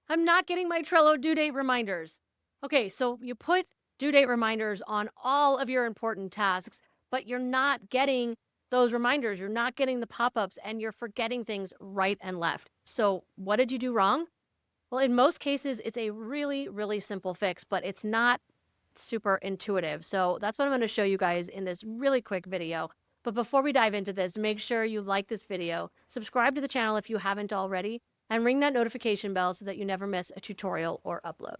I'm not getting my Trello due date reminders. Okay, so you put due date reminders on all of your important tasks, but you're not getting those reminders. You're not getting the pop ups and you're forgetting things right and left. So, what did you do wrong? Well, in most cases, it's a really, really simple fix, but it's not super intuitive. So, that's what I'm going to show you guys in this really quick video. But before we dive into this, make sure you like this video, subscribe to the channel if you haven't already, and ring that notification bell so that you never miss a tutorial or upload.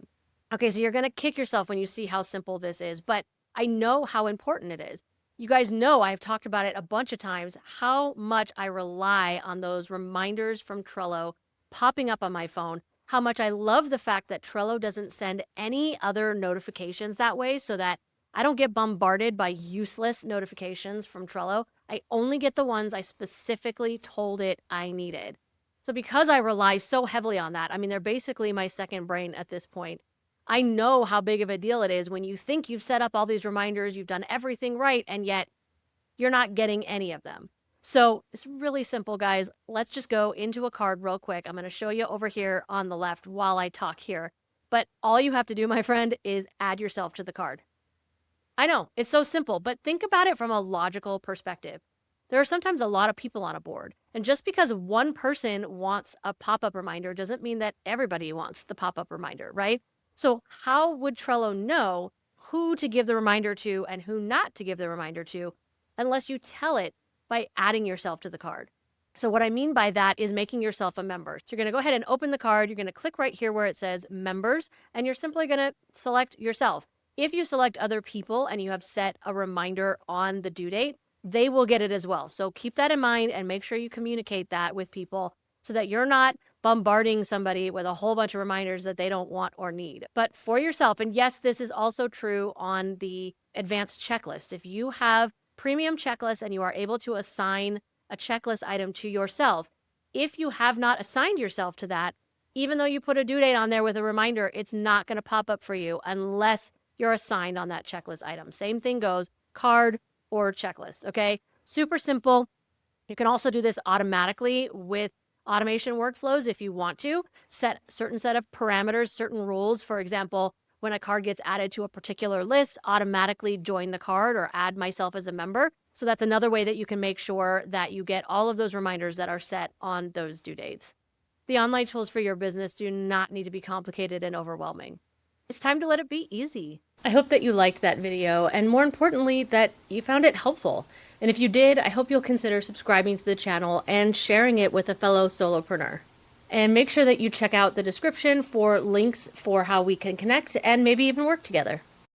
Okay, so you're gonna kick yourself when you see how simple this is, but I know how important it is. You guys know I've talked about it a bunch of times, how much I rely on those reminders from Trello popping up on my phone, how much I love the fact that Trello doesn't send any other notifications that way so that I don't get bombarded by useless notifications from Trello. I only get the ones I specifically told it I needed. So because I rely so heavily on that, I mean, they're basically my second brain at this point. I know how big of a deal it is when you think you've set up all these reminders, you've done everything right, and yet you're not getting any of them. So it's really simple, guys. Let's just go into a card real quick. I'm going to show you over here on the left while I talk here. But all you have to do, my friend, is add yourself to the card. I know, it's so simple, but think about it from a logical perspective. There are sometimes a lot of people on a board, and just because one person wants a pop-up reminder doesn't mean that everybody wants the pop-up reminder, right? So how would Trello know who to give the reminder to and who not to give the reminder to unless you tell it by adding yourself to the card? So what I mean by that is making yourself a member. So you're going to go ahead and open the card. You're going to click right here where it says members, and you're simply going to select yourself. If you select other people and you have set a reminder on the due date, they will get it as well. So keep that in mind and make sure you communicate that with people so that you're not bombarding somebody with a whole bunch of reminders that they don't want or need. But for yourself, and yes, this is also true on the advanced checklist. If you have premium checklists and you are able to assign a checklist item to yourself, if you have not assigned yourself to that, even though you put a due date on there with a reminder, it's not going to pop up for you unless you're assigned on that checklist item. Same thing goes, card or checklist, okay? Super simple. You can also do this automatically with automation workflows if you want to. Set a certain set of parameters, certain rules. For example, when a card gets added to a particular list, automatically join the card or add myself as a member. So that's another way that you can make sure that you get all of those reminders that are set on those due dates. The online tools for your business do not need to be complicated and overwhelming. It's time to let it be easy. I hope that you liked that video, and more importantly, that you found it helpful. And if you did, I hope you'll consider subscribing to the channel and sharing it with a fellow solopreneur. And make sure that you check out the description for links for how we can connect and maybe even work together.